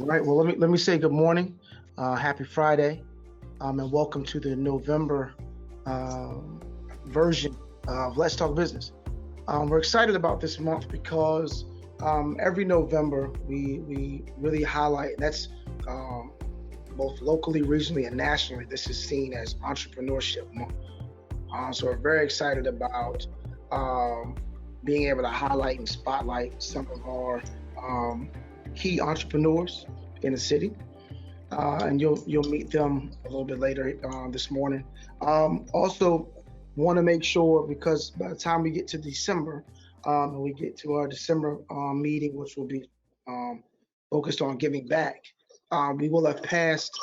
right. Well, let me say good morning, happy Friday, and welcome to the November version of Let's Talk Business. We're excited about this month because every November we really highlight, and that's both locally, regionally, and nationally. This is seen as Entrepreneurship Month. So we're very excited about being able to highlight and spotlight some of our key entrepreneurs in the city, and you'll meet them a little bit later this morning. Also, want to make sure, because by the time we get to December, and we get to our December meeting, which will be focused on giving back, we will have passed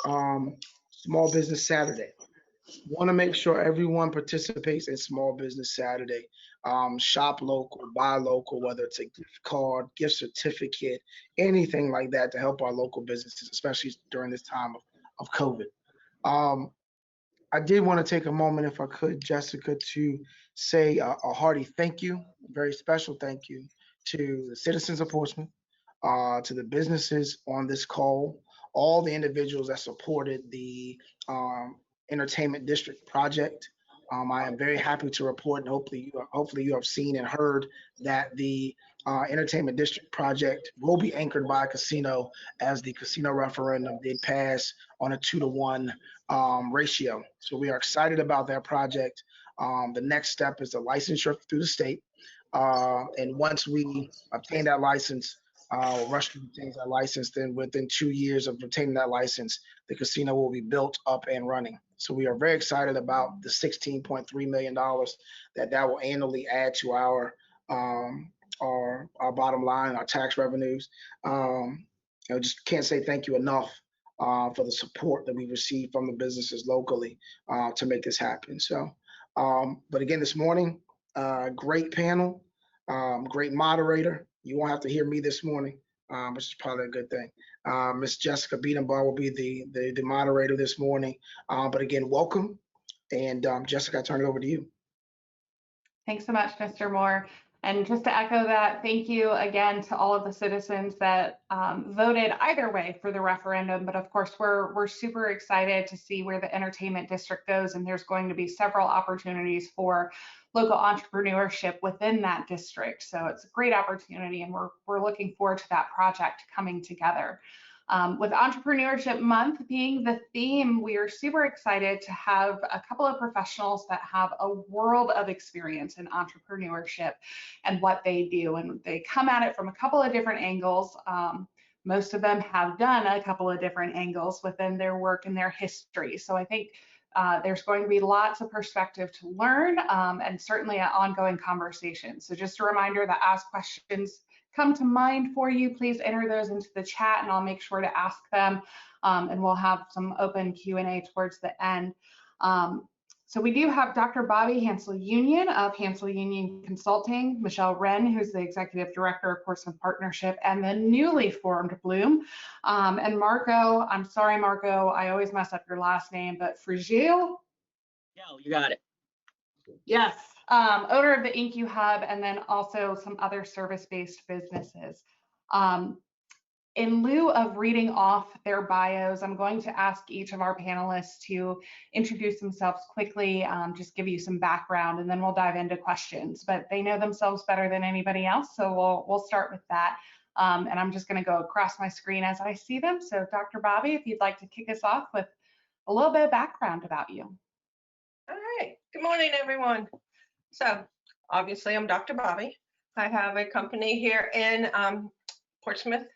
Small Business Saturday. Want to make sure everyone participates in Small Business Saturday. Shop local, buy local, whether it's a gift card, gift certificate, anything like that to help our local businesses, especially during this time of COVID. I did want to take a moment, if I could, Jessica, to say a hearty thank you, a very special thank you to the citizens of Portsmouth, to the businesses on this call, all the individuals that supported the Entertainment District project. I am very happy to report, and hopefully you have seen and heard that the Entertainment District project will be anchored by a casino, as the casino referendum did pass on a 2-to-1 ratio. So we are excited about that project. The next step is the licensure through the state. And once we obtain that license, Rush obtains that license, then within 2 years of obtaining that license, the casino will be built up and running. So we are very excited about the $16.3 million that will annually add to our bottom line, our tax revenues. I just can't say thank you enough for the support that we received from the businesses locally to make this happen. So, but again, this morning, great panel, great moderator. You won't have to hear me this morning, which is probably a good thing. Miss Jessica Bedenbaugh will be the moderator this morning. But again, welcome. And Jessica, I turn it over to you. Thanks so much, Mr. Moore. And just to echo that, thank you again to all of the citizens that voted either way for the referendum. But of course, we're super excited to see where the entertainment district goes, and there's going to be several opportunities for local entrepreneurship within that district. So it's a great opportunity, and we're looking forward to that project coming together. With Entrepreneurship Month being the theme, we are super excited to have a couple of professionals that have a world of experience in entrepreneurship and what they do. And they come at it from a couple of different angles. Most of them have done a couple of different angles within their work and their history. So I think there's going to be lots of perspective to learn, and certainly an ongoing conversation. So just a reminder that as questions come to mind for you, please enter those into the chat and I'll make sure to ask them, and we'll have some open Q&A towards the end. So we do have Dr. Bobbie Hansel-Union of Hansel Union Consulting, Michelle Wren, who's the Executive Director of Portsmouth Partnership, and the newly formed Bloom, and Marko, I'm sorry, Marko, I always mess up your last name, but Frigelj? Yeah, you got it. Yes, owner of the Incuhub, and then also some other service-based businesses. In lieu of reading off their bios, I'm going to ask each of our panelists to introduce themselves quickly, just give you some background, and then we'll dive into questions. But they know themselves better than anybody else, so we'll start with that. And I'm just going to go across my screen as I see them. So Dr. Bobbie, if you'd like to kick us off with a little bit of background about you. All right. Good morning, everyone. So obviously, I'm Dr. Bobbie. I have a company here in Portsmouth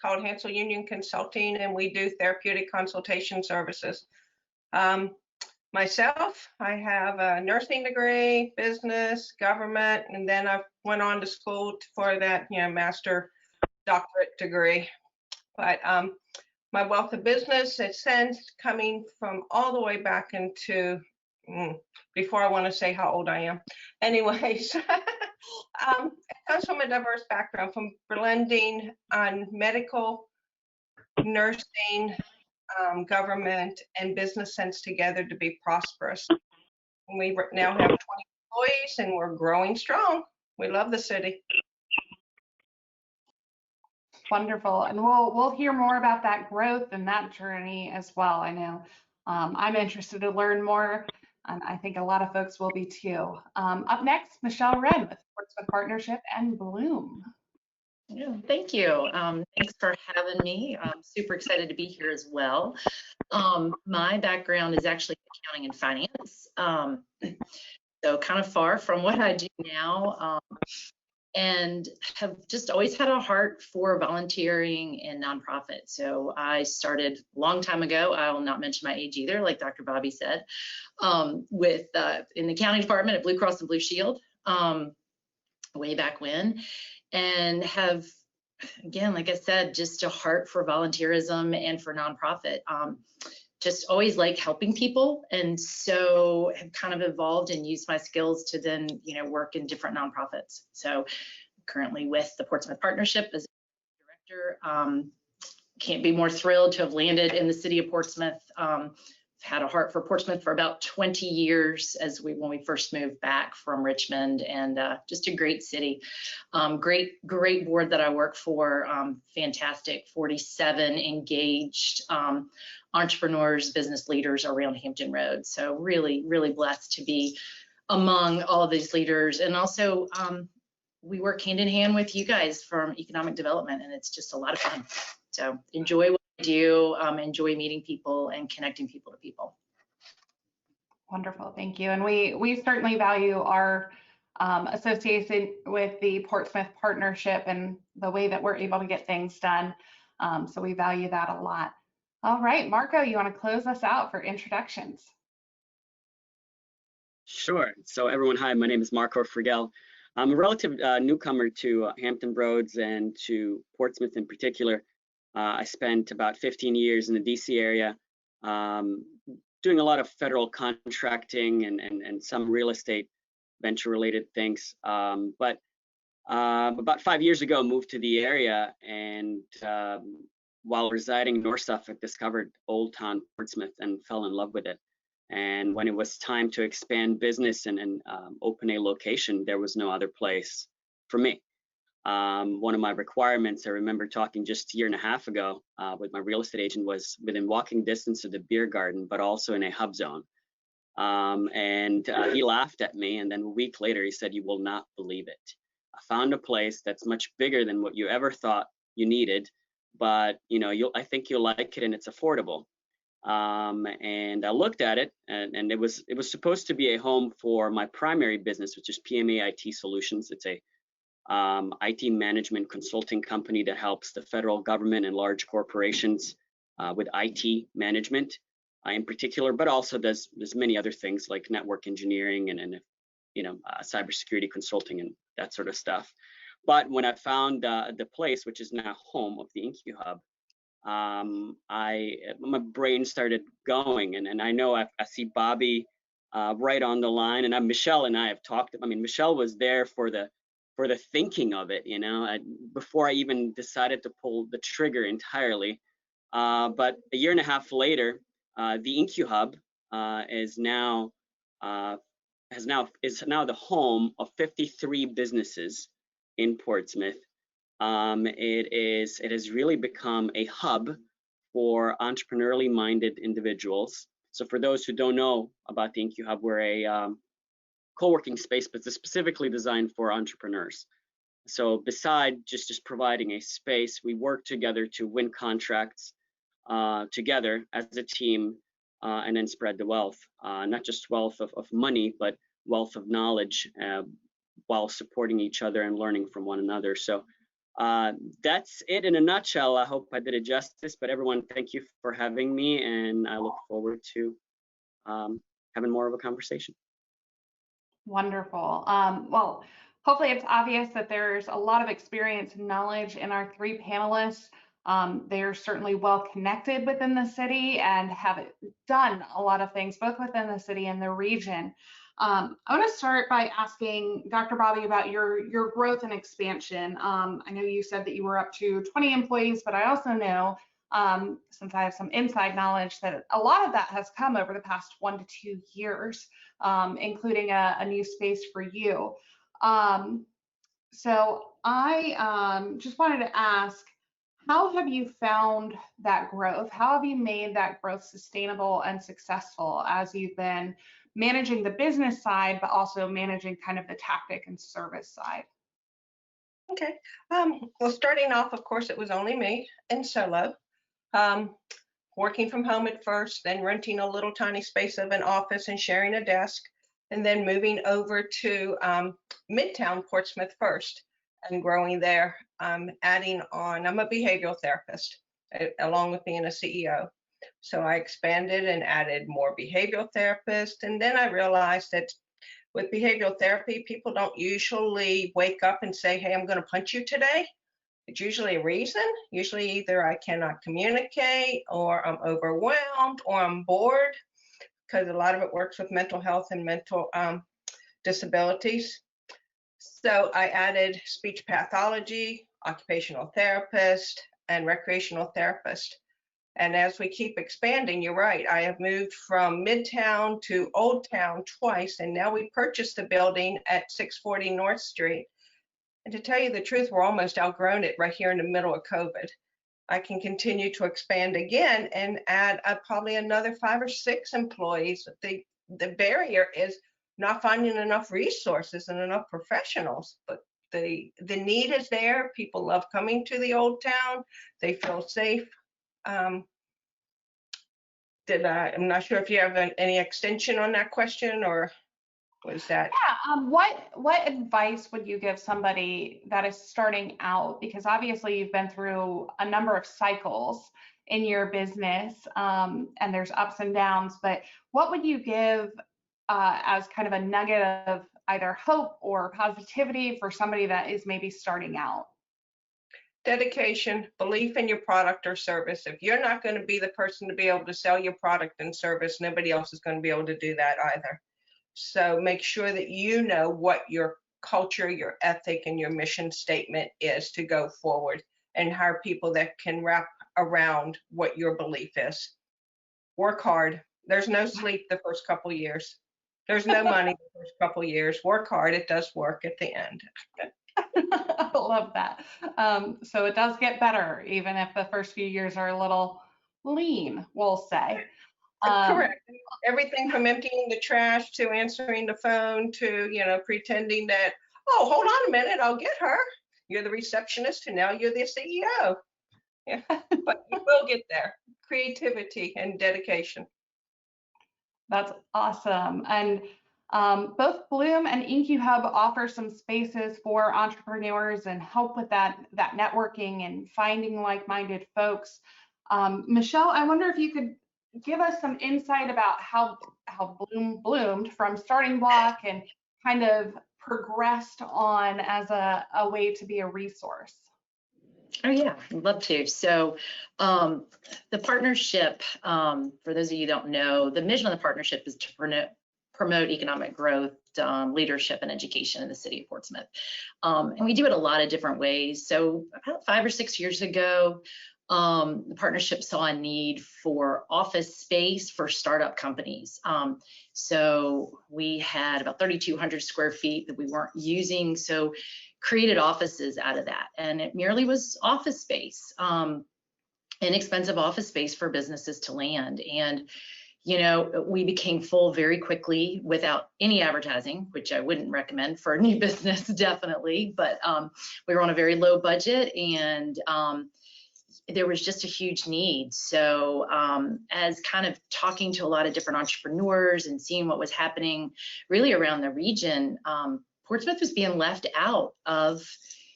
called Hansel Union Consulting, and we do therapeutic consultation services. Myself, I have a nursing degree, business, government, and then I went on to school for that, master doctorate degree. But my wealth of business, it sends coming from all the way back into before I want to say how old I am. Anyways, it comes from a diverse background, from blending on medical, nursing, government, and business sense together to be prosperous. And we now have 20 employees, and we're growing strong. We love the city. Wonderful. And we'll hear more about that growth and that journey as well. I know I'm interested to learn more, and I think a lot of folks will be too. Up next, Michelle Wren with Portsmouth Partnership and Bloom. Yeah, thank you. Thanks for having me. I'm super excited to be here as well. My background is actually accounting and finance, so kind of far from what I do now, and have just always had a heart for volunteering and nonprofit. So I started a long time ago. I will not mention my age either, like Dr. Bobbie said, with in the accounting department at Blue Cross and Blue Shield, way back when. And have, again, like I said, just a heart for volunteerism and for nonprofit. Just always like helping people, and so have kind of evolved and used my skills to then, work in different nonprofits. So currently with the Portsmouth Partnership as director. Can't be more thrilled to have landed in the city of Portsmouth. Had a heart for Portsmouth for about 20 years when we first moved back from Richmond, and just a great city. Great board that I work for, fantastic, 47 engaged entrepreneurs, business leaders around Hampton Road. So really, really blessed to be among all of these leaders. And also we work hand in hand with you guys from economic development, and it's just a lot of fun. So enjoy what I do, enjoy meeting people and connecting people to people. Wonderful, thank you. And we certainly value our association with the Portsmouth Partnership and the way that we're able to get things done. So we value that a lot. All right, Marko, you want to close us out for introductions? Sure. So everyone, hi, my name is Marko Frigelj. I'm a relative newcomer to Hampton Roads and to Portsmouth in particular. I spent about 15 years in the DC area, doing a lot of federal contracting and some real estate venture related things. But about 5 years ago, moved to the area, and while residing in North Suffolk, discovered Old Town Portsmouth and fell in love with it. And when it was time to expand business and open a location, there was no other place for me. One of my requirements, I remember talking just a year and a half ago with my real estate agent, was within walking distance of the beer garden, but also in a hub zone. And he laughed at me, and then a week later he said, "You will not believe it. I found a place that's much bigger than what you ever thought you needed, but I think you'll like it, and it's affordable." And I looked at it, and it was supposed to be a home for my primary business, which is PMA IT Solutions. It's a IT management consulting company that helps the federal government and large corporations with IT management in particular, but also does many other things like network engineering and cybersecurity consulting and that sort of stuff. But when I found the place, which is now home of the Incuhub, my brain started going, and I know I see Bobbie right on the line, and Michelle and I have talked. I mean, Michelle was there for the thinking of it, before I even decided to pull the trigger entirely. But a year and a half later, the Incuhub is now the home of 53 businesses in Portsmouth. It has really become a hub for entrepreneurially minded individuals. So for those who don't know about the Incuhub, we're a co-working space, but it's specifically designed for entrepreneurs. So beside just providing a space, we work together to win contracts together as a team, and then spread the wealth, not just wealth of money, but wealth of knowledge, while supporting each other and learning from one another. So that's it in a nutshell. I hope I did it justice, but everyone, thank you for having me, and I look forward to having more of a conversation. Wonderful. Well, hopefully it's obvious that there's a lot of experience and knowledge in our three panelists. They're certainly well connected within the city and have done a lot of things both within the city and the region. I want to start by asking Dr. Bobbie about your growth and expansion. I know you said that you were up to 20 employees, but I also know, since I have some inside knowledge, that a lot of that has come over the past 1 to 2 years, including a new space for you. So I just wanted to ask, How have you found that growth? How have you made that growth sustainable and successful as you've been managing the business side, but also managing kind of the tactic and service side? Okay. Well, starting off, of course, it was only me and solo. Working from home at first, then renting a little tiny space of an office and sharing a desk, and then moving over to Midtown Portsmouth first and growing there, adding on, I'm a behavioral therapist along with being a CEO. So I expanded and added more behavioral therapists. And then I realized that with behavioral therapy, people don't usually wake up and say, hey, I'm going to punch you today. It's usually a reason. Usually either I cannot communicate, or I'm overwhelmed, or I'm bored, because a lot of it works with mental health and mental disabilities. So I added speech pathology, occupational therapist, and recreational therapist. And as we keep expanding, you're right, I have moved from Midtown to Old Town twice, and now we purchased a building at 640 North Street. And to tell you the truth, we're almost outgrown it right here in the middle of COVID. I can continue to expand again and add probably another 5 or 6 employees. The barrier is not finding enough resources and enough professionals, but the need is there. People love coming to the Old Town. They feel safe. I'm not sure if you have any extension on that question, or was that? Yeah. What advice would you give somebody that is starting out? Because obviously you've been through a number of cycles in your business, and there's ups and downs. But what would you give as kind of a nugget of either hope or positivity for somebody that is maybe starting out? Dedication, belief in your product or service. If you're not going to be the person to be able to sell your product and service, nobody else is going to be able to do that either. So make sure that you know what your culture, your ethic, and your mission statement is to go forward, and hire people that can wrap around what your belief is. Work hard. There's no sleep the first couple years. There's no money the first couple years. Work hard. It does work at the end. I love that. So it does get better, even if the first few years are a little lean, we'll say. Correct. Everything from emptying the trash to answering the phone to, pretending that, oh, hold on a minute, I'll get her. You're the receptionist and now you're the CEO. Yeah, but you will get there. Creativity and dedication. That's awesome. And both Bloom and Incuhub offer some spaces for entrepreneurs and help with that networking and finding like-minded folks. Michelle, I wonder if you could give us some insight about how Bloom bloomed from starting block and kind of progressed on as a way to be a resource. Oh yeah, I'd love to. So the partnership, for those of you who don't know, the mission of the partnership is to promote economic growth, leadership, and education in the city of Portsmouth. And we do it a lot of different ways. So about 5 or 6 years ago, the partnership saw a need for office space for startup companies. So we had about 3,200 square feet that we weren't using. So created offices out of that. And it merely was office space, inexpensive office space for businesses to land. And we became full very quickly without any advertising, which I wouldn't recommend for a new business, definitely. But we were on a very low budget, and there was just a huge need. So as kind of talking to a lot of different entrepreneurs and seeing what was happening really around the region, Portsmouth was being left out of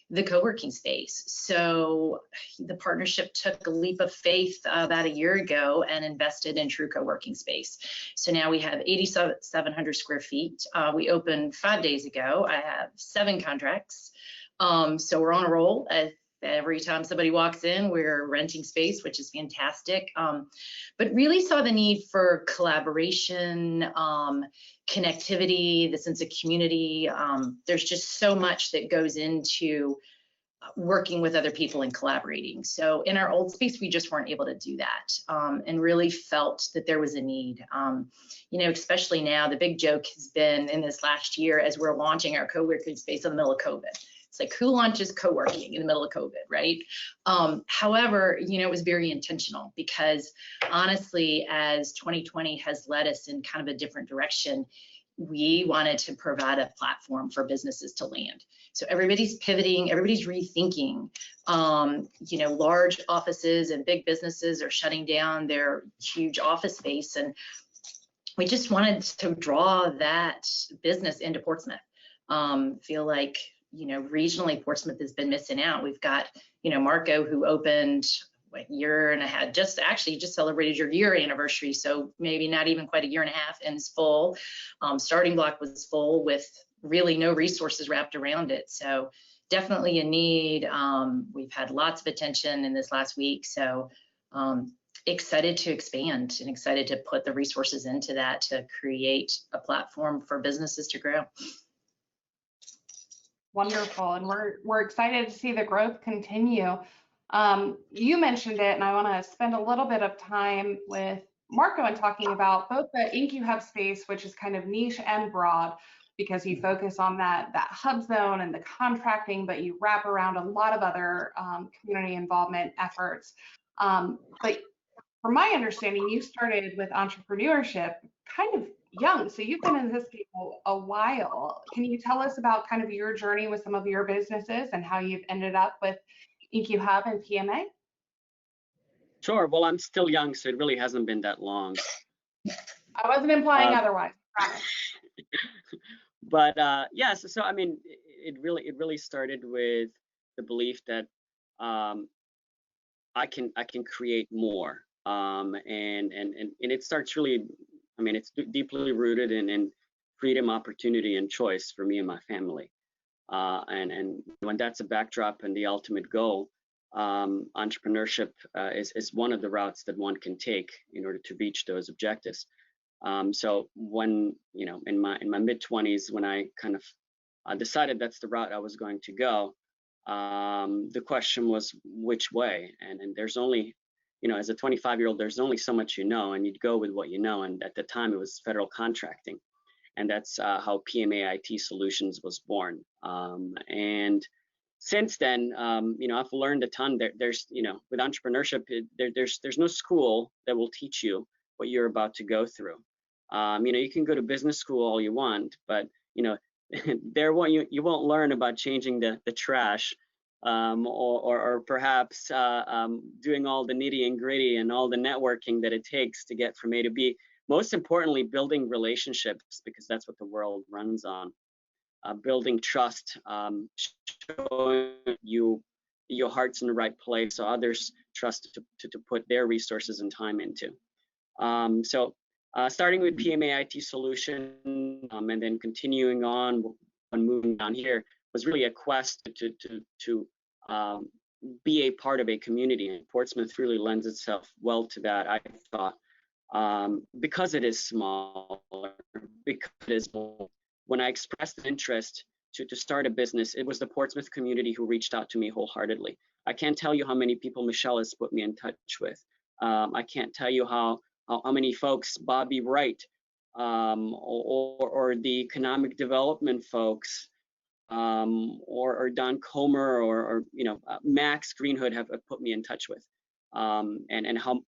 the co-working space. So the partnership took a leap of faith about a year ago and invested in true co-working space. So now we have 8,700 square feet. We opened 5 days ago. I have 7 contracts. So we're on a roll. Every time somebody walks in, we're renting space, which is fantastic. But really saw the need for collaboration, connectivity, the sense of community. There's just so much that goes into working with other people and collaborating. So in our old space, we just weren't able to do that, and really felt that there was a need. Especially now, the big joke has been in this last year as we're launching our co-working space in the middle of COVID. It's like, who launches co-working in the middle of COVID, right? However, you know, it was very intentional because honestly, as 2020 has led us in kind of a different direction, we wanted to provide a platform for businesses to land. So everybody's pivoting, everybody's rethinking. You know, large offices and big businesses are shutting down their huge office space, and we just wanted to draw that business into Portsmouth. Feel like, you know, regionally Portsmouth has been missing out. We've got, you know, Marko, who opened a year and a half, just celebrated your year anniversary, so maybe not even quite a year and a half, and is full. Starting Block was full with really no resources wrapped around it, so definitely a need. We've had lots of attention in this last week, so excited to expand and excited to put the resources into that to create a platform for businesses to grow. Wonderful, and we're excited to see the growth continue. You mentioned it, and I want to spend a little bit of time with Marko and talking about both the Incuhub space, which is kind of niche and broad, because you focus on that hub zone and the contracting, but you wrap around a lot of other community involvement efforts. But from my understanding, you started with entrepreneurship kind of young, so you've been in this game a while. Can you tell us about kind of your journey with some of your businesses and how you've ended up with Incuhub and PMA? Sure. Well, I'm still young, so it really hasn't been that long. I wasn't implying otherwise. But yes, so I mean, it really started with the belief that I can create more, and it starts really. I mean, it's deeply rooted in freedom, opportunity, and choice for me and my family. And when that's a backdrop and the ultimate goal, entrepreneurship is one of the routes that one can take in order to reach those objectives. So when, you know, in my mid-20s, when I kind of decided that's the route I was going to go, the question was which way, and there's only, you know, as a 25-year-old, there's only so much you know, and you'd go with what you know. And at the time, it was federal contracting, and that's how PMA IT Solutions was born. And since then, you know, I've learned a ton. There's, you know, with entrepreneurship, there's no school that will teach you what you're about to go through. You know, you can go to business school all you want, but you know, you won't learn about changing the trash. Or perhaps doing all the nitty and gritty and all the networking that it takes to get from A to B. Most importantly, building relationships, because that's what the world runs on. Building trust, showing your heart's in the right place, so others trust to put their resources and time into. So starting with PMA IT Solution, and then continuing on and moving down here, was really a quest to be a part of a community, and Portsmouth really lends itself well to that, I thought, because it is small, because it is bold. When I expressed an interest to start a business, it was the Portsmouth community who reached out to me wholeheartedly. I can't tell you how many people Michelle has put me in touch with. I can't tell you how many folks, Bobbie Wright, or the economic development folks, or Don Comer, or you know, Max Greenhood have put me in touch with, and how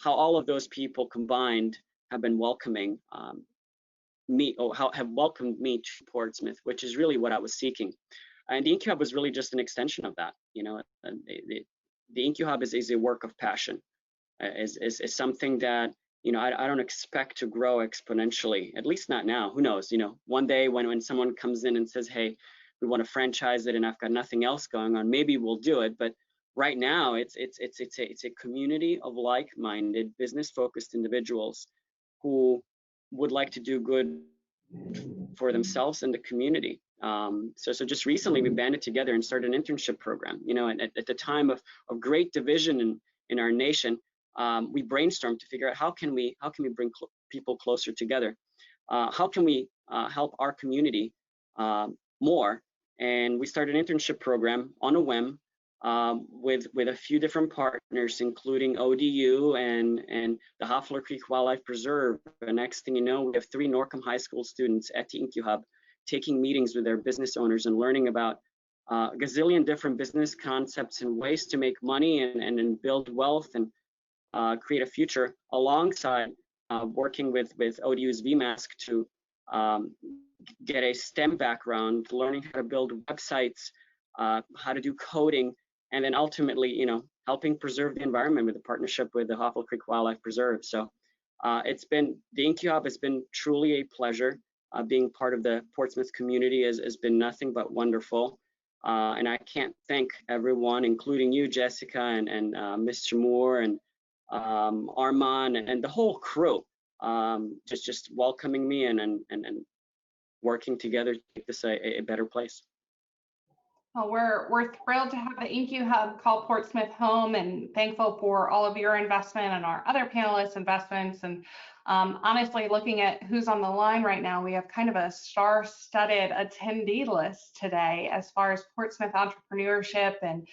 all of those people combined have been welcoming me, or have welcomed me to Portsmouth, which is really what I was seeking. And the Incuhub was really just an extension of that. You know, the Incuhub is a work of passion, is something that, you know, I don't expect to grow exponentially, at least not now. Who knows? You know, one day when someone comes in and says, hey, we want to franchise it, and I've got nothing else going on, maybe we'll do it. But right now, it's a community of like-minded, business-focused individuals who would like to do good for themselves and the community. So just recently, we banded together and started an internship program. You know, and at the time of great division in our nation, we brainstormed to figure out how can we bring people closer together. How can we help our community more? And we started an internship program on a whim, with a few different partners, including ODU and the Hoffler Creek Wildlife Preserve. The next thing you know, we have 3 Norcom High School students at the Incuhub taking meetings with their business owners and learning about a gazillion different business concepts and ways to make money and build wealth and create a future alongside working with ODU's VMask to get a STEM background, learning how to build websites, how to do coding, and then ultimately, you know, helping preserve the environment with a partnership with the Hoffel Creek Wildlife Preserve. So the Incuhub has been truly a pleasure. Being part of the Portsmouth community has been nothing but wonderful. And I can't thank everyone, including you, Jessica, and Mr. Moore and Armand and the whole crew, just welcoming me and working together to make this a better place. Well, we're thrilled to have the Incuhub call Portsmouth home, and thankful for all of your investment and our other panelists' investments. And honestly, looking at who's on the line right now, we have kind of a star-studded attendee list today as far as Portsmouth entrepreneurship and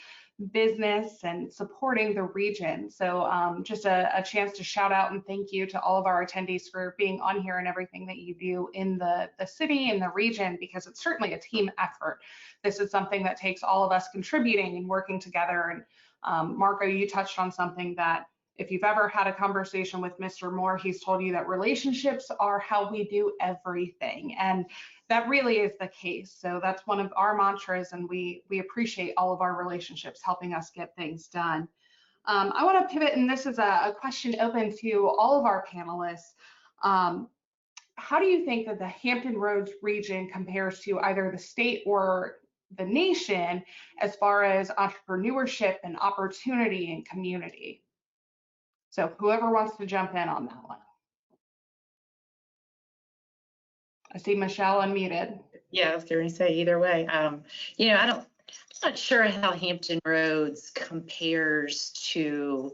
business and supporting the region. So just a chance to shout out and thank you to all of our attendees for being on here and everything that you do in the city and the region, because it's certainly a team effort. This is something that takes all of us contributing and working together. And Marko, you touched on something that if you've ever had a conversation with Mr. Moore, he's told you that relationships are how we do everything. And that really is the case. So that's one of our mantras, and we appreciate all of our relationships helping us get things done. I want to pivot, and this is a question open to all of our panelists. How do you think that the Hampton Roads region compares to either the state or the nation as far as entrepreneurship and opportunity and community? So whoever wants to jump in on that one. I see Michelle unmuted. Yeah, I was going to say either way. You know, I'm not sure how Hampton Roads compares to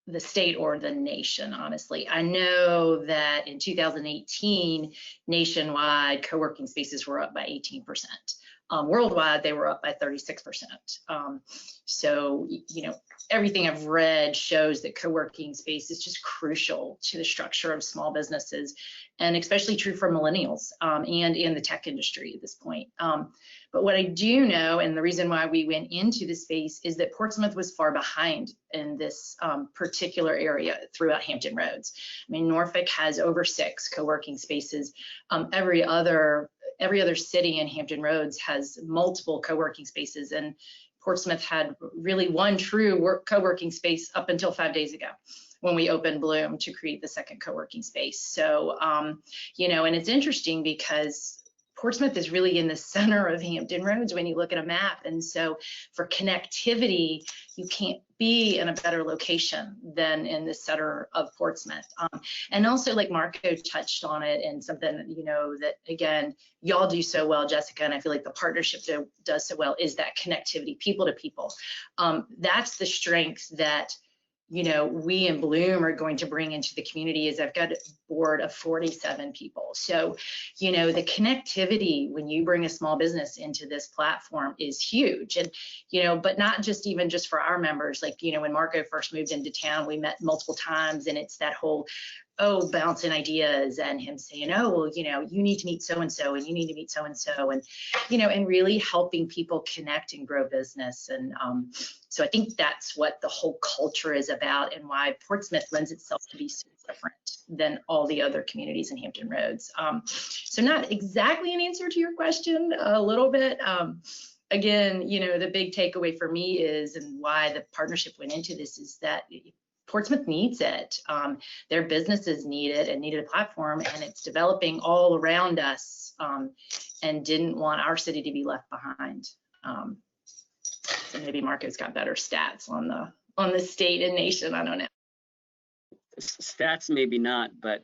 the state or the nation, honestly. I know that in 2018, nationwide co-working spaces were up by 18%. Worldwide, they were up by 36%. So, you know, everything I've read shows that co-working space is just crucial to the structure of small businesses, and especially true for millennials and in the tech industry at this point. But what I do know, and the reason why we went into this space, is that Portsmouth was far behind in this particular area throughout Hampton Roads. I mean, Norfolk has over 6 co-working spaces. Every other city in Hampton Roads has multiple co-working spaces, and Portsmouth had really one true co-working space up until 5 days ago when we opened Bloom to create the second co-working space. So, you know, and it's interesting because Portsmouth is really in the center of Hampton Roads when you look at a map. And so for connectivity, you can't be in a better location than in the center of Portsmouth. And also, like Marko touched on it, and something, you know, that again, y'all do so well, Jessica, and I feel like the partnership does so well, is that connectivity, people to people. That's the strength that, you know, we in Bloom are going to bring into the community. Is I've got a board of 47 people. So, you know, the connectivity when you bring a small business into this platform is huge. And, you know, but not just even just for our members. Like, you know, when Marko first moved into town, we met multiple times, and it's that whole, oh, bouncing ideas, and him saying, oh, well, you know, you need to meet so-and-so, and you need to meet so-and-so, and, you know, and really helping people connect and grow business. And so I think that's what the whole culture is about, and why Portsmouth lends itself to be so different than all the other communities in Hampton Roads. So not exactly an answer to your question, a little bit. Again, you know, the big takeaway for me is, and why the partnership went into this, is that Portsmouth needs it. Their businesses need it and needed a platform, and it's developing all around us, and didn't want our city to be left behind. So maybe Marko's got better stats on the state and nation. I don't know. Stats maybe not, but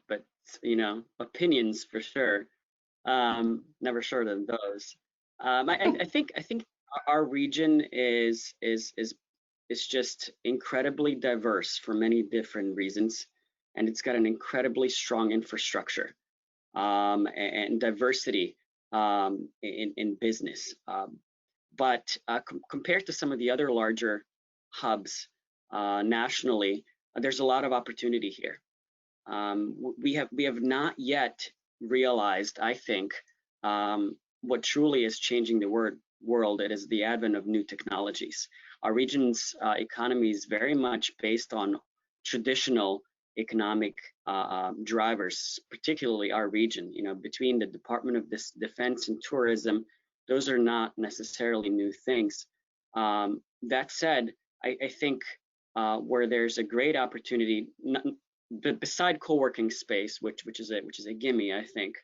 you know, opinions for sure. Never short of those. I think our region is just incredibly diverse for many different reasons, and it's got an incredibly strong infrastructure and diversity in business. But compared to some of the other larger hubs nationally, there's a lot of opportunity here. We have not yet realized, I think, what truly is changing the world, it is the advent of new technologies. Our region's economy is very much based on traditional economic drivers, particularly our region. You know, between the Department of Defense and tourism, those are not necessarily new things. That said, I think where there's a great opportunity, beside co-working space, which is a gimme, I think,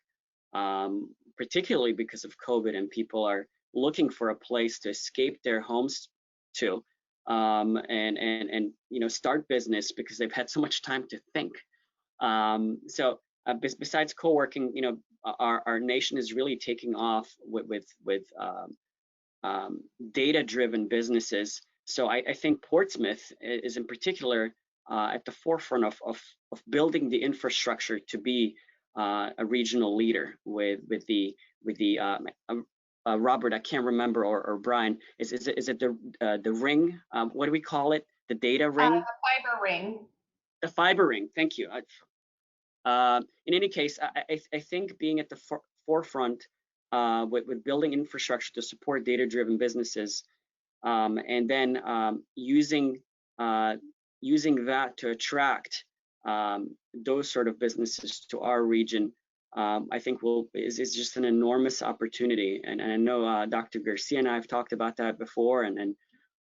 particularly because of COVID and people are looking for a place to escape their homes to, and you know, start business because they've had so much time to think. Besides co-working, you know, our nation is really taking off with data-driven businesses. So I think Portsmouth is in particular at the forefront of building the infrastructure to be a regional leader with the Robert, I can't remember, or Brian, is it the ring? What do we call it? The data ring? The fiber ring. The fiber ring. Thank you. In any case, I think being at the forefront with building infrastructure to support data-driven businesses, and then using that to attract those sort of businesses to our region, I think is just an enormous opportunity. And I know Dr. Garcia and I have talked about that before, and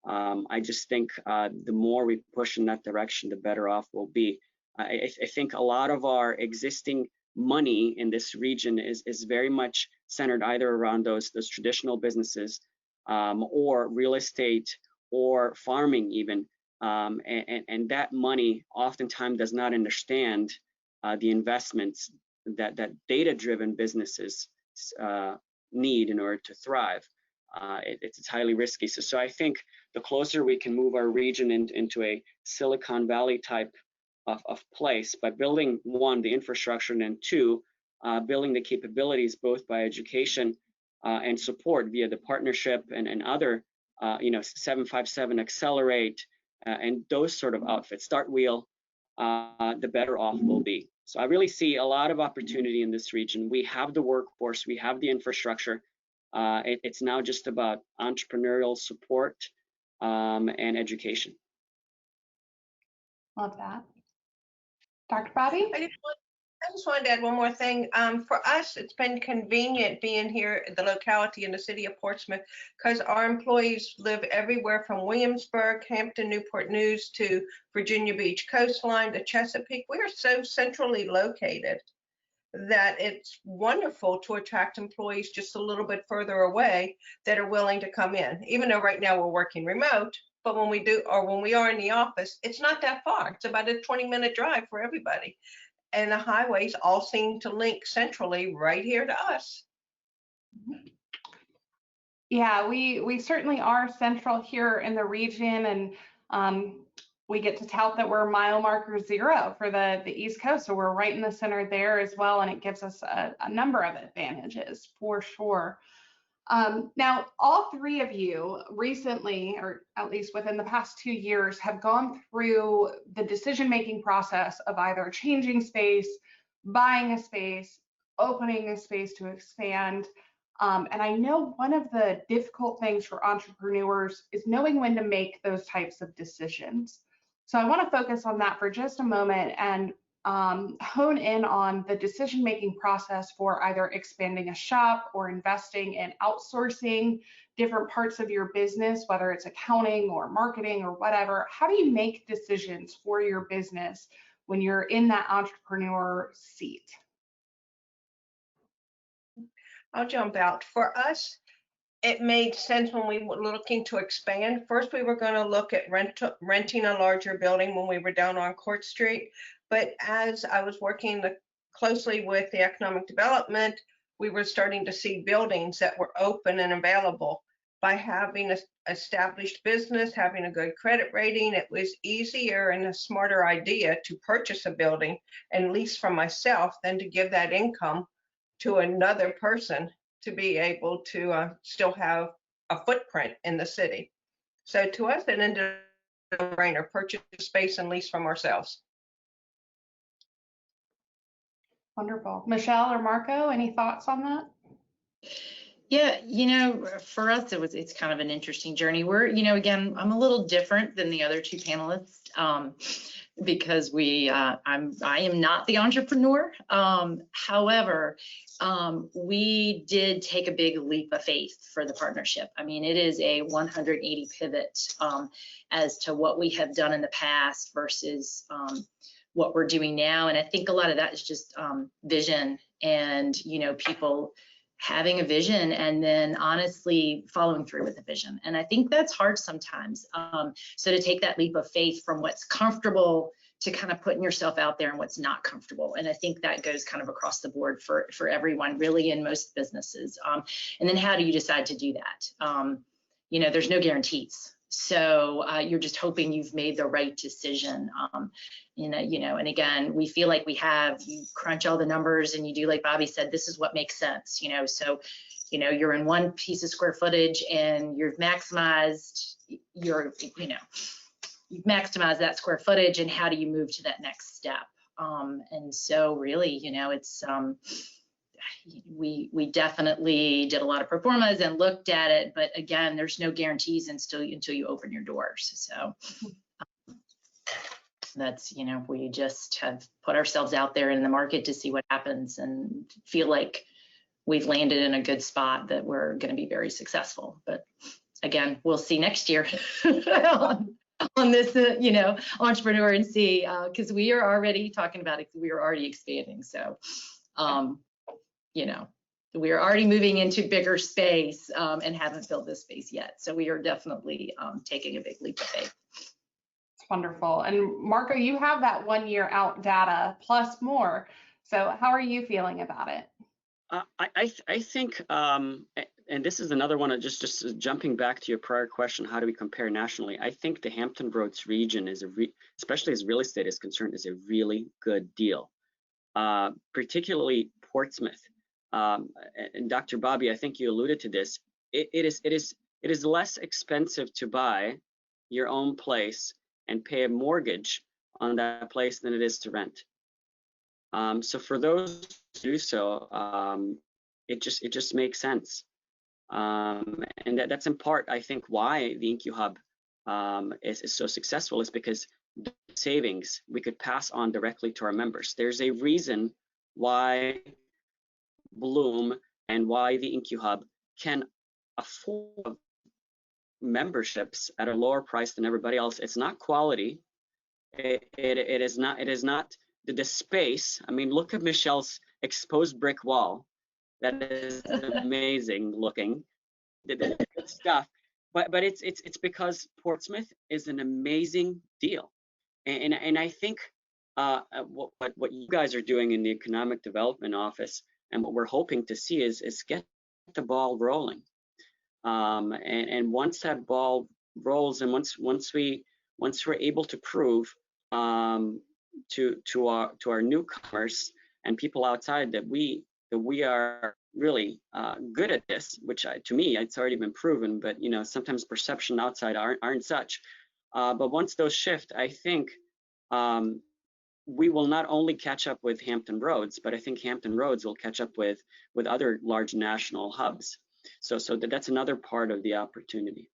I just think the more we push in that direction, the better off we'll be. I think a lot of our existing money in this region is very much centered either around those traditional businesses, or real estate, or farming even, and that money oftentimes does not understand the investments that data-driven businesses need in order to thrive. It's highly risky. So I think the closer we can move our region into a Silicon Valley type of place by building, one, the infrastructure, and then two, building the capabilities both by education and support via the partnership and other, 757 Accelerate and those sort of outfits, Start Wheel, the better off we'll be. So I really see a lot of opportunity in this region. We have the workforce, we have the infrastructure. It's now just about entrepreneurial support and education. Love that. Dr. Bobbie? I just wanted to add one more thing. For us, it's been convenient being here at the locality in the city of Portsmouth, because our employees live everywhere from Williamsburg, Hampton, Newport News to Virginia Beach coastline to Chesapeake. We are so centrally located that it's wonderful to attract employees just a little bit further away that are willing to come in, even though right now we're working remote. But when we do, or when we are in the office, it's not that far. It's about a 20-minute drive for everybody. And the highways all seem to link centrally right here to us. Yeah, we certainly are central here in the region, and we get to tout that we're mile marker 0 for the East Coast, so we're right in the center there as well, and it gives us a number of advantages for sure. Now, all three of you recently, or at least within the past 2 years, have gone through the decision-making process of either changing space, buying a space, opening a space to expand. And I know one of the difficult things for entrepreneurs is knowing when to make those types of decisions. So I want to focus on that for just a moment and hone in on the decision-making process for either expanding a shop or investing in outsourcing different parts of your business, whether it's accounting or marketing or whatever. How do you make decisions for your business when you're in that entrepreneur seat? I'll jump out. For us, it made sense when we were looking to expand. First, we were going to look at renting a larger building when we were down on Court Street. But as I was working closely with the economic development, we were starting to see buildings that were open and available. By having an established business, having a good credit rating, it was easier and a smarter idea to purchase a building and lease from myself than to give that income to another person to be able to still have a footprint in the city. So to us, it ended up a no-brainer: purchase space and lease from ourselves. Wonderful. Michelle or Marko, any thoughts on that? Yeah, for us, it's kind of an interesting journey. We're, again, I'm a little different than the other two panelists because I am not the entrepreneur. However, we did take a big leap of faith for the partnership. I mean, it is a 180 pivot as to what we have done in the past versus what we're doing now. And I think a lot of that is just vision and, people having a vision and then honestly following through with the vision. And I think that's hard sometimes. So to take that leap of faith from what's comfortable to kind of putting yourself out there and what's not comfortable. And I think that goes kind of across the board for everyone, really, in most businesses. And then how do you decide to do that? There's no guarantees. So you're just hoping you've made the right decision. And again, we feel like you crunch all the numbers and you do, like Bobbie said, this is what makes sense, so, you're in one piece of square footage and you've maximized you've maximized that square footage, and how do you move to that next step? And so really, it's, we definitely did a lot of pro formas and looked at it, but again, there's no guarantees until you open your doors. So that's, we just have put ourselves out there in the market to see what happens and feel like we've landed in a good spot that we're going to be very successful. But again, we'll see next year on this, entrepreneur and see, because we are already talking about it. We are already expanding. So, we are already moving into bigger space and haven't built this space yet. So we are definitely taking a big leap of faith. It's wonderful. And Marko, you have that 1 year out data plus more. So how are you feeling about it? I think, and this is another one of just jumping back to your prior question, how do we compare nationally? I think the Hampton Roads region is especially as real estate is concerned, is a really good deal, particularly Portsmouth. And Dr. Bobbie, I think you alluded to this. It is less expensive to buy your own place and pay a mortgage on that place than it is to rent. So for those who do so, it just makes sense. And that's in part, I think, why the Incuhub is so successful, is because the savings we could pass on directly to our members. There's a reason why Bloom and why the Incuhub can afford memberships at a lower price than everybody else. It's not quality. It is not the space. I mean, look at Michelle's exposed brick wall. That is amazing looking stuff. But it's because Portsmouth is an amazing deal, and I think what you guys are doing in the Economic Development Office and what we're hoping to see is get the ball rolling. And once that ball rolls, and once we're able to prove to our newcomers and people outside that we are really good at this, which to me it's already been proven, but sometimes perception outside aren't such. But once those shift, I think we will not only catch up with Hampton Roads, but I think Hampton Roads will catch up with other large national hubs. So that's another part of the opportunity.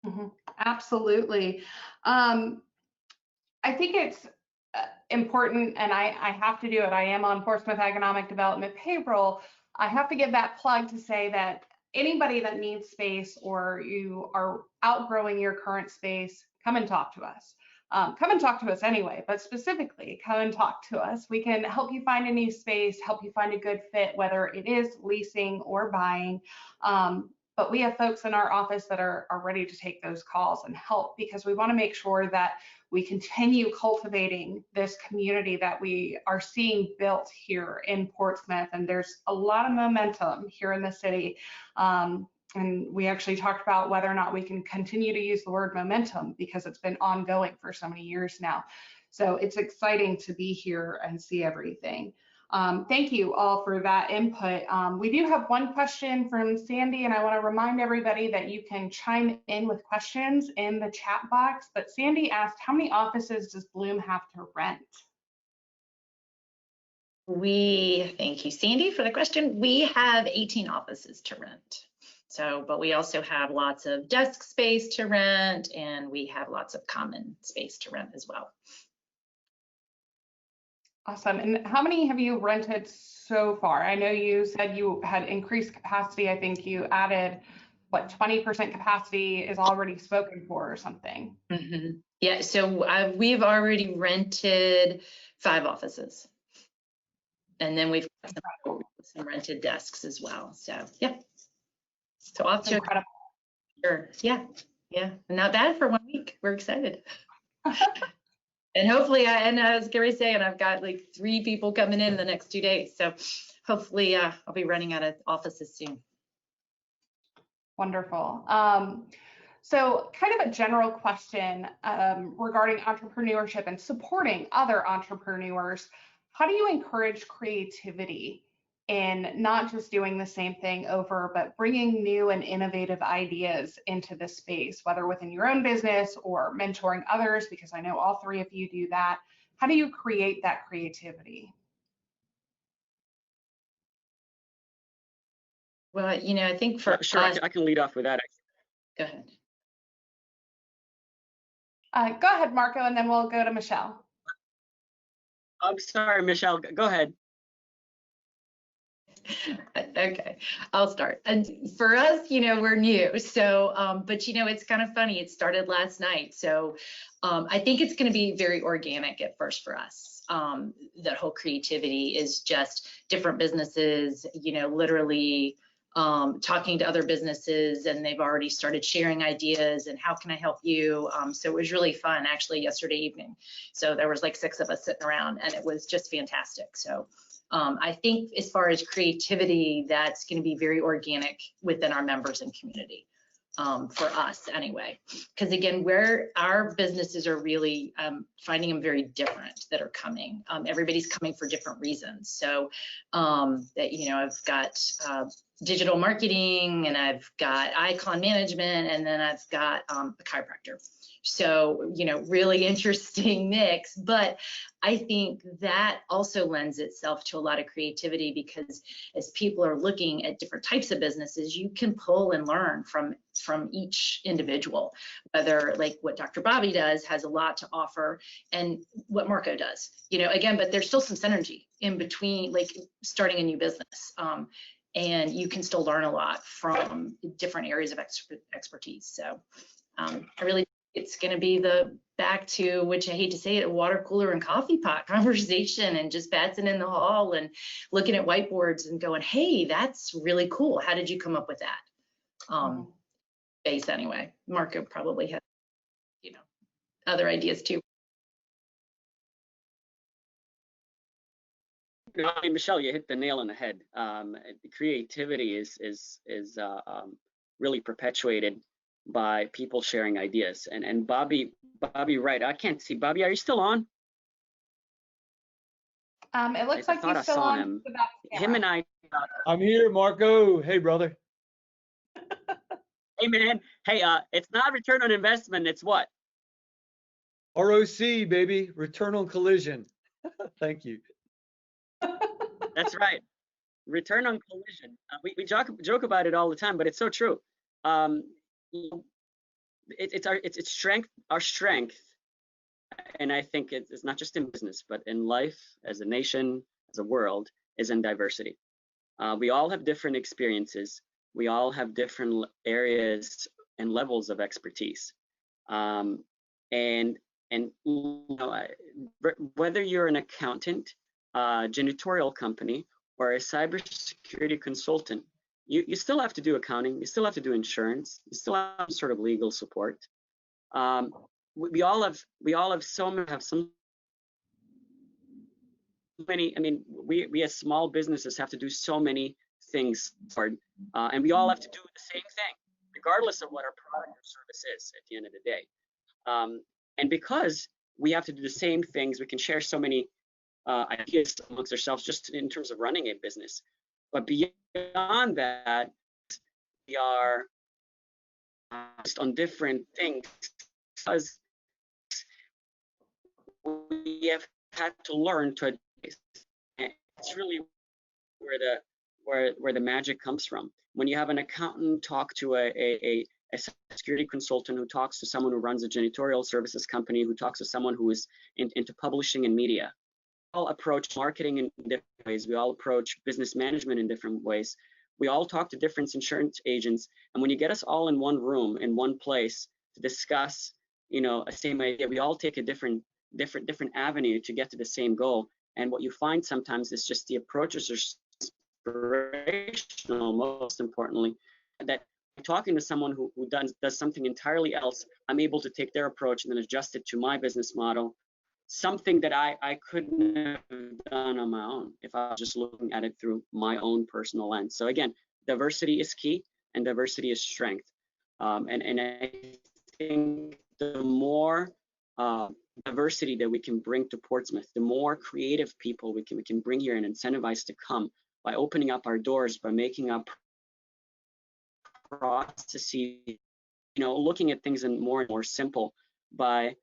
Mm-hmm. Absolutely. I think it's important, and I have to do it. I am on Portsmouth Economic Development payroll. I have to give that plug to say that anybody that needs space or you are outgrowing your current space, come and talk to us. Come and talk to us anyway, but specifically come and talk to us. We can help you find a new space, help you find a good fit, whether it is leasing or buying. But we have folks in our office that are ready to take those calls and help, because we want to make sure that we continue cultivating this community that we are seeing built here in Portsmouth. And there's a lot of momentum here in the city. And we actually talked about whether or not we can continue to use the word momentum, because it's been ongoing for so many years now. So it's exciting to be here and see everything. Thank you all for that input. We do have one question from Sandy, and I want to remind everybody that you can chime in with questions in the chat box. But Sandy asked, how many offices does Bloom have to rent? Thank you, Sandy, for the question. We have 18 offices to rent. So, but we also have lots of desk space to rent, and we have lots of common space to rent as well. Awesome. And how many have you rented so far? I know you said you had increased capacity. I think you added, what, 20% capacity is already spoken for or something. Mm-hmm. Yeah, so we've already rented 5 offices. And then we've got some rented desks as well. So, yeah. So off to Incredible. Sure. Yeah. Not bad for 1 week. We're excited. And hopefully, I was going to say, and I've got like 3 people coming in the next 2 days. So hopefully I'll be running out of offices soon. Wonderful. So kind of a general question regarding entrepreneurship and supporting other entrepreneurs. How do you encourage creativity in not just doing the same thing over, but bringing new and innovative ideas into the space, whether within your own business or mentoring others, because I know all 3 of you do that. How do you create that creativity? Well, I think for sure, us, I can lead off with that. Go ahead. Go ahead, Marko, and then we'll go to Michelle. I'm sorry, Michelle, go ahead. Okay, I'll start. And for us, we're new. So, but it's kind of funny. It started last night. So I think it's going to be very organic at first for us. That whole creativity is just different businesses, literally talking to other businesses, and they've already started sharing ideas and how can I help you? So it was really fun actually yesterday evening. So there was like 6 of us sitting around, and it was just fantastic. So I think as far as creativity, that's going to be very organic within our members and community, for us anyway. Because again, where our businesses are really finding them very different that are coming. Everybody's coming for different reasons. So I've got digital marketing, and I've got icon management, and then I've got a chiropractor. So, really interesting mix, but I think that also lends itself to a lot of creativity, because as people are looking at different types of businesses, you can pull and learn from each individual, whether like what Dr. Bobbie does has a lot to offer, and what Marko does, again, but there's still some synergy in between, like starting a new business. And you can still learn a lot from different areas of expertise. So I really, it's going to be the back to, which I hate to say it, a water cooler and coffee pot conversation, and just passing in the hall and looking at whiteboards and going, hey, that's really cool. How did you come up with that? Base anyway. Marko probably has, other ideas too. No, I mean, Michelle, you hit the nail on the head. Creativity is really perpetuated by people sharing ideas. And Bobbie, right? I can't see Bobbie. Are you still on? It looks like he's still on. Him. Him and I. I'm here, Marko. Hey, brother. Hey, man. Hey, it's not return on investment. It's what? ROC, baby. Return on collision. Thank you. That's right. Return on collision. We joke about it all the time, but it's so true. It's strength. Our strength, and I think it's not just in business, but in life, as a nation, as a world, is in diversity. We all have different experiences. We all have different areas and levels of expertise. And whether you're an accountant, janitorial company, or a cybersecurity consultant, you still have to do accounting, you still have to do insurance, you still have some sort of legal support. We all have some many. I mean, we as small businesses have to do so many things hard, and we all have to do the same thing, regardless of what our product or service is at the end of the day. And because we have to do the same things, we can share so many ideas amongst ourselves just in terms of running a business. But beyond that, we are just on different things, because we have had to learn to adjust. that's really where the magic comes from. When you have an accountant talk to a security consultant who talks to someone who runs a janitorial services company, who talks to someone who is into publishing and media. We all approach marketing in different ways. We all approach business management in different ways. We all talk to different insurance agents. And when you get us all in one room, in one place to discuss, a same idea, we all take a different avenue to get to the same goal. And what you find sometimes is just the approaches are inspirational, most importantly, that talking to someone who does something entirely else, I'm able to take their approach and then adjust it to my business model, something that I couldn't have done on my own if I was just looking at it through my own personal lens. So again, diversity is key and diversity is strength. And I think the more diversity that we can bring to Portsmouth, the more creative people we can bring here and incentivize to come by opening up our doors, by making up processes, looking at things in more and more simple, by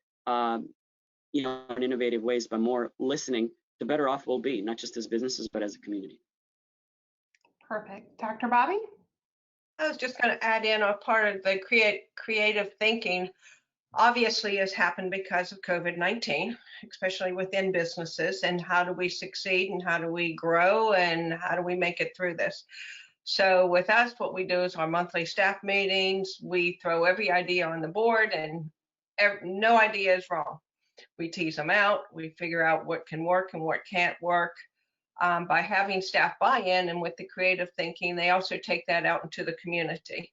in innovative ways, by more listening, the better off we'll be, not just as businesses, but as a community. Perfect. Dr. Bobbie? I was just going to add in a part of the creative thinking, obviously has happened because of COVID-19, especially within businesses, and how do we succeed and how do we grow and how do we make it through this? So with us, what we do is our monthly staff meetings, we throw every idea on the board and no idea is wrong. We tease them out, we figure out what can work and what can't work. By having staff buy-in and with the creative thinking, they also take that out into the community.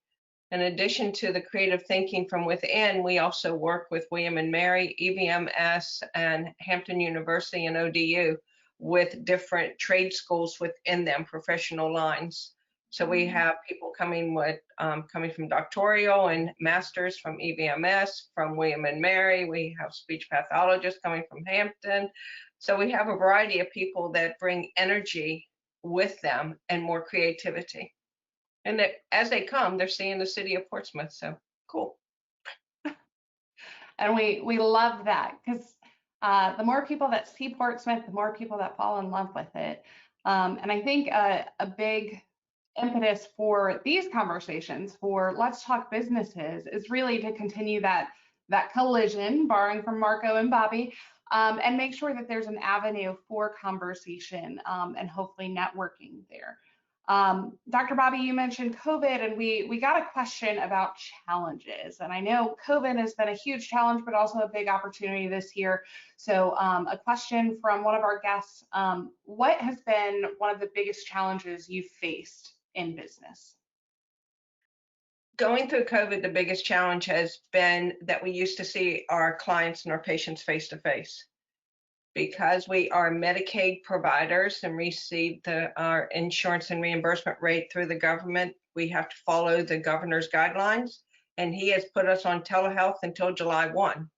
In addition to the creative thinking from within, we also work with William and Mary, EVMS, and Hampton University and ODU with different trade schools within them, professional lines. So we have people coming from doctoral and masters from EVMS, from William and Mary. We have speech pathologists coming from Hampton. So we have a variety of people that bring energy with them and more creativity. And that as they come, they're seeing the city of Portsmouth. So cool. And we love that, because the more people that see Portsmouth, the more people that fall in love with it. And I think a big impetus for these conversations for Let's Talk Businesses is really to continue that collision, borrowing from Marko and Bobbie, and make sure that there's an avenue for conversation and hopefully networking there. Dr. Bobbie, you mentioned COVID, and we got a question about challenges. And I know COVID has been a huge challenge, but also a big opportunity this year. So a question from one of our guests, what has been one of the biggest challenges you've faced in business? Going through COVID, the biggest challenge has been that we used to see our clients and our patients face to face. Because we are Medicaid providers and receive our insurance and reimbursement rate through the government, we have to follow the governor's guidelines, and he has put us on telehealth until July 1.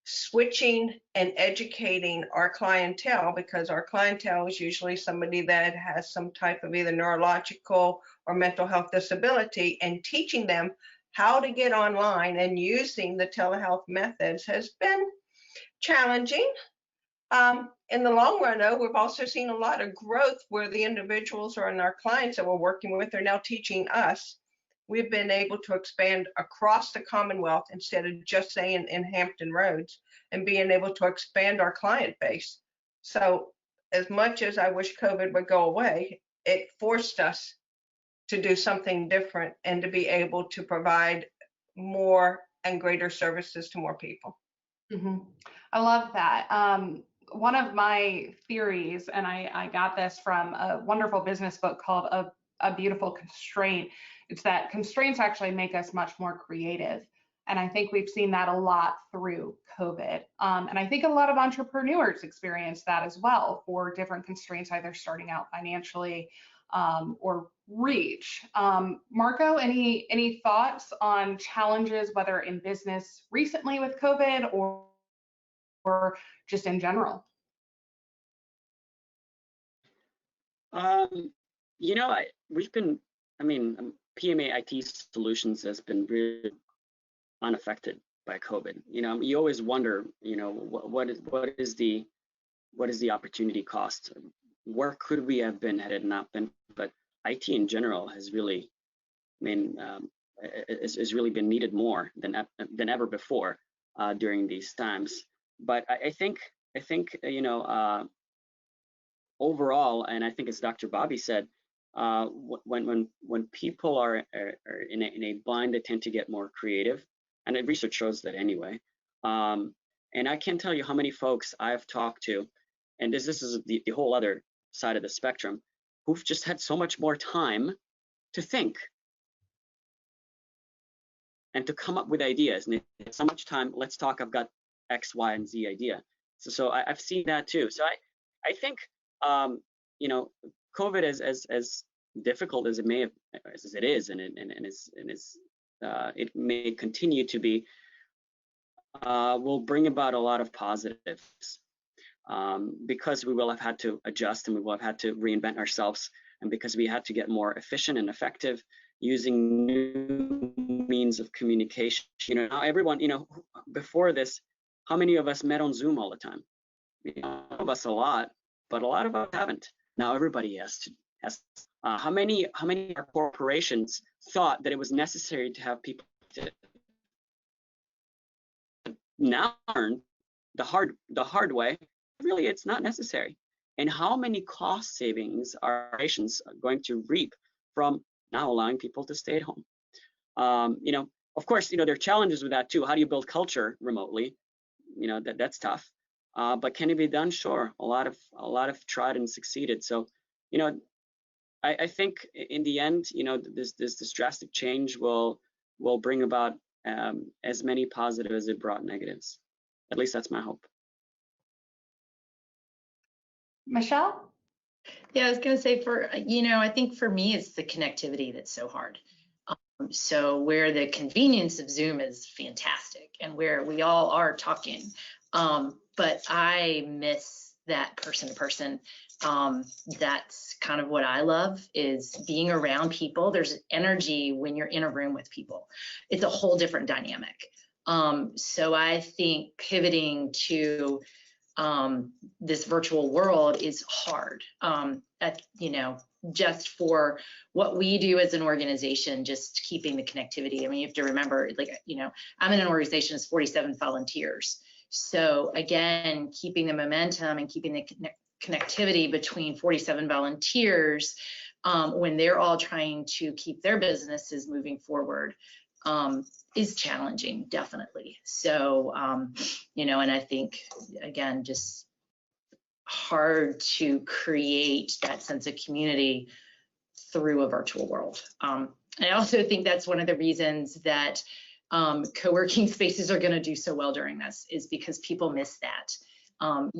Switching and educating our clientele, because our clientele is usually somebody that has some type of either neurological or mental health disability, and teaching them how to get online and using the telehealth methods has been challenging. In the long run, though, we've also seen a lot of growth where the individuals or our clients that we're working with are now teaching us. We've been able to expand across the Commonwealth instead of just saying in Hampton Roads, and being able to expand our client base. So as much as I wish COVID would go away, it forced us to do something different and to be able to provide more and greater services to more people. Mm-hmm. I love that. One of my theories, and I got this from a wonderful business book called A Beautiful Constraint, it's that constraints actually make us much more creative. And I think we've seen that a lot through COVID. And I think a lot of entrepreneurs experience that as well for different constraints, either starting out financially or reach. Marko, any thoughts on challenges, whether in business recently with COVID or just in general? PMA IT Solutions has been really unaffected by COVID. You always wonder, what is the opportunity cost? where could we have been had it not been, but IT in general has really, has really been needed more than ever before during these times. But I think overall, and I think as Dr. Bobbie said, when people are in a bind, they tend to get more creative, and the research shows that anyway. And I can't tell you how many folks I've talked to, and this is the whole other side of the spectrum, who've just had so much more time to think and to come up with ideas. And it's so much time, let's talk, I've got X, Y, and Z idea. So I've seen that too. So I think, COVID, as difficult as it may have, as it is, and it may continue to be, will bring about a lot of positives, because we will have had to adjust, and we will have had to reinvent ourselves, and because we had to get more efficient and effective using new means of communication. Now everyone, before this, how many of us met on Zoom all the time? Some of us a lot, but a lot of us haven't. Now everybody has. How many corporations thought that it was necessary to have people to now learn the hard way? Really, it's not necessary. And how many cost savings are corporations going to reap from now allowing people to stay at home? Of course, there are challenges with that too. How do you build culture remotely? That's tough. But can it be done? Sure. A lot of tried and succeeded. So, I think in the end, this drastic change will bring about as many positives as it brought negatives. At least that's my hope. Michelle? Yeah, I was going to say I think for me, it's the connectivity that's so hard. So where the convenience of Zoom is fantastic and where we all are talking, but I miss that person to person. That's kind of what I love, is being around people. There's energy when you're in a room with people. It's a whole different dynamic. So I think pivoting to this virtual world is hard. Just for what we do as an organization, just keeping the connectivity. I mean, you have to remember, I'm in an organization that's 47 volunteers. So again, keeping the momentum and keeping the connectivity between 47 volunteers when they're all trying to keep their businesses moving forward is challenging, definitely. So, and I think, again, just hard to create that sense of community through a virtual world. I also think that's one of the reasons that co-working spaces are going to do so well during this, is because people miss that.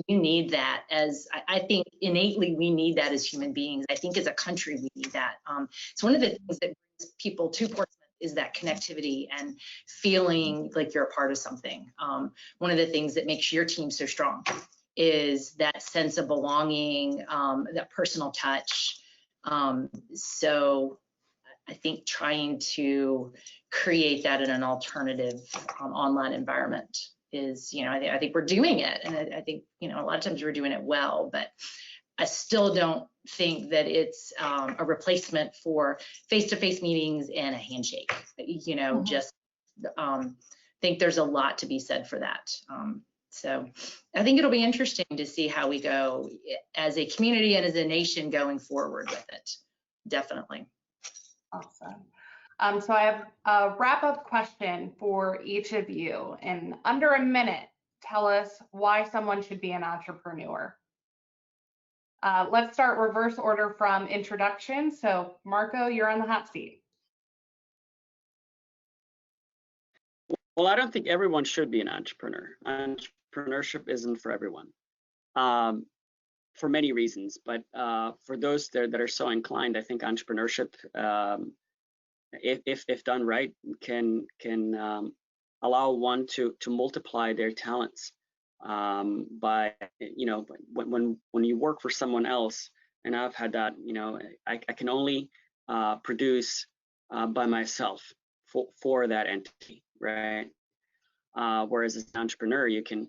You need that, as I think innately we need that as human beings. I think as a country we need that. It's one of the things that brings people to Portsmouth, is that connectivity and feeling like you're a part of something. One of the things that makes your team so strong is that sense of belonging, that personal touch. So I think trying to create that in an alternative online environment is, I think we're doing it. And I think, a lot of times we're doing it well, but I still don't think that it's a replacement for face-to-face meetings and a handshake. Just think there's a lot to be said for that. So I think it'll be interesting to see how we go as a community and as a nation going forward with it. Definitely. Awesome. So I have a wrap-up question for each of you. In under a minute, tell us why someone should be an entrepreneur. Let's start reverse order from introduction. So Marko, you're on the hot seat. Well, I don't think everyone should be an entrepreneur. Entrepreneurship isn't for everyone, for many reasons. But for those that are so inclined, I think entrepreneurship, if done right, can allow one to multiply their talents. By when you work for someone else, and I've had that, I can only produce by myself for that entity, right? Whereas as an entrepreneur, you can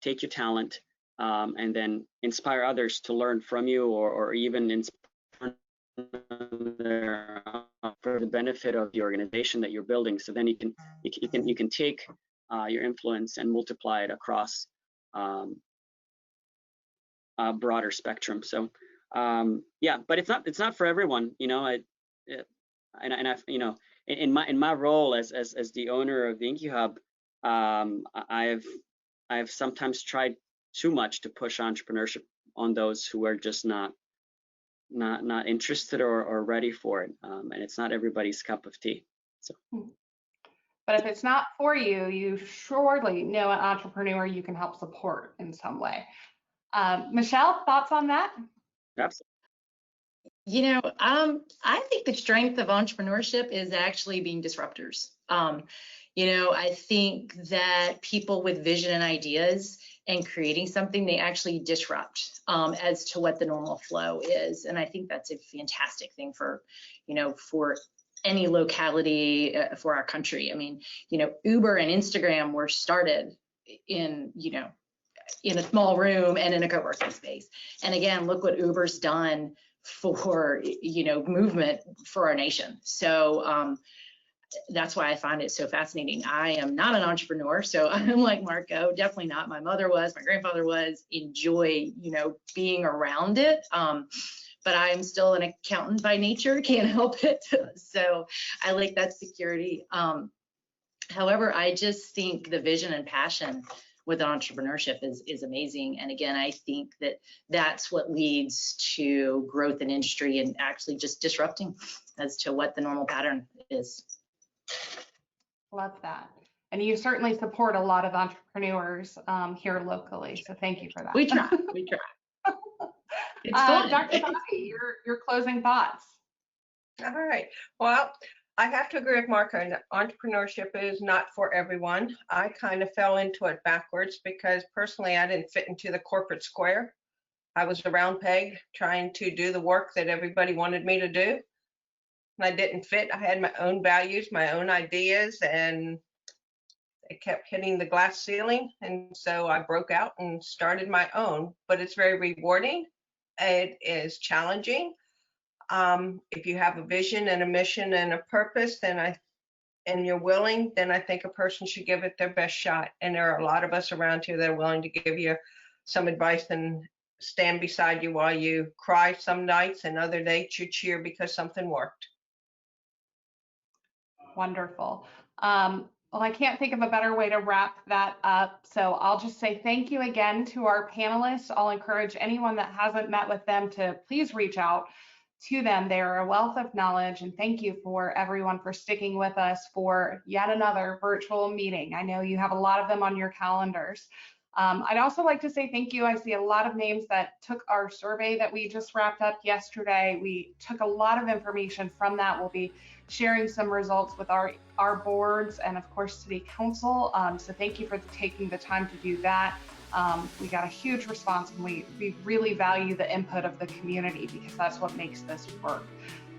take your talent and then inspire others to learn from you, or even inspire for the benefit of the organization that you're building. So then you can take your influence and multiply it across a broader spectrum. So yeah, but it's not for everyone, you know. You know, in my role as the owner of the Incuhub, I've sometimes tried too much to push entrepreneurship on those who are just not interested or ready for it, and it's not everybody's cup of tea. So. But if it's not for you, you surely know an entrepreneur you can help support in some way. Michelle, thoughts on that? Absolutely. You know, I think the strength of entrepreneurship is actually being disruptors. You know, I think that people with vision and ideas and creating something, they actually disrupt as to what the normal flow is. And I think that's a fantastic thing for, you know, for any locality, for our country. I mean, you know, Uber and Instagram were started in, you know, in a small room and in a co-working space. And again, look what Uber's done for, you know, movement for our nation. So that's why I find it so fascinating. I am not an entrepreneur, so I'm like Marko, definitely not. My mother was, my grandfather was, enjoy, you know, being around it. But I'm still an accountant by nature, can't help it. So I like that security. However, I just think the vision and passion with entrepreneurship is amazing. And again, I think that that's what leads to growth in industry and actually just disrupting as to what the normal pattern is. Love that. And you certainly support a lot of entrepreneurs here locally. So thank you for that. We try. It's fun. Dr. Bobbie, your closing thoughts. All right. Well, I have to agree with Marko. Entrepreneurship is not for everyone. I kind of fell into it backwards because personally, I didn't fit into the corporate square. I was a round peg trying to do the work that everybody wanted me to do. And I didn't fit. I had my own values, my own ideas, and it kept hitting the glass ceiling. And so I broke out and started my own, but it's very rewarding. It is challenging. If you have a vision and a mission and a purpose, and you're willing, then I think a person should give it their best shot. And there are a lot of us around here that are willing to give you some advice and stand beside you while you cry some nights, and other days you cheer because something worked. Wonderful. Well, I can't think of a better way to wrap that up. So I'll just say thank you again to our panelists. I'll encourage anyone that hasn't met with them to please reach out to them. They are a wealth of knowledge, and thank you for everyone for sticking with us for yet another virtual meeting. I know you have a lot of them on your calendars. I'd also like to say thank you. I see a lot of names that took our survey that we just wrapped up yesterday. We took a lot of information from that. We'll be sharing some results with our boards and of course City Council. So thank you for taking the time to do that. We got a huge response, and we really value the input of the community because that's what makes this work.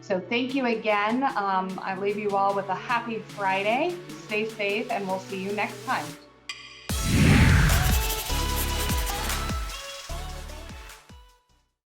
So thank you again. I leave you all with a happy Friday. Stay safe, and we'll see you next time.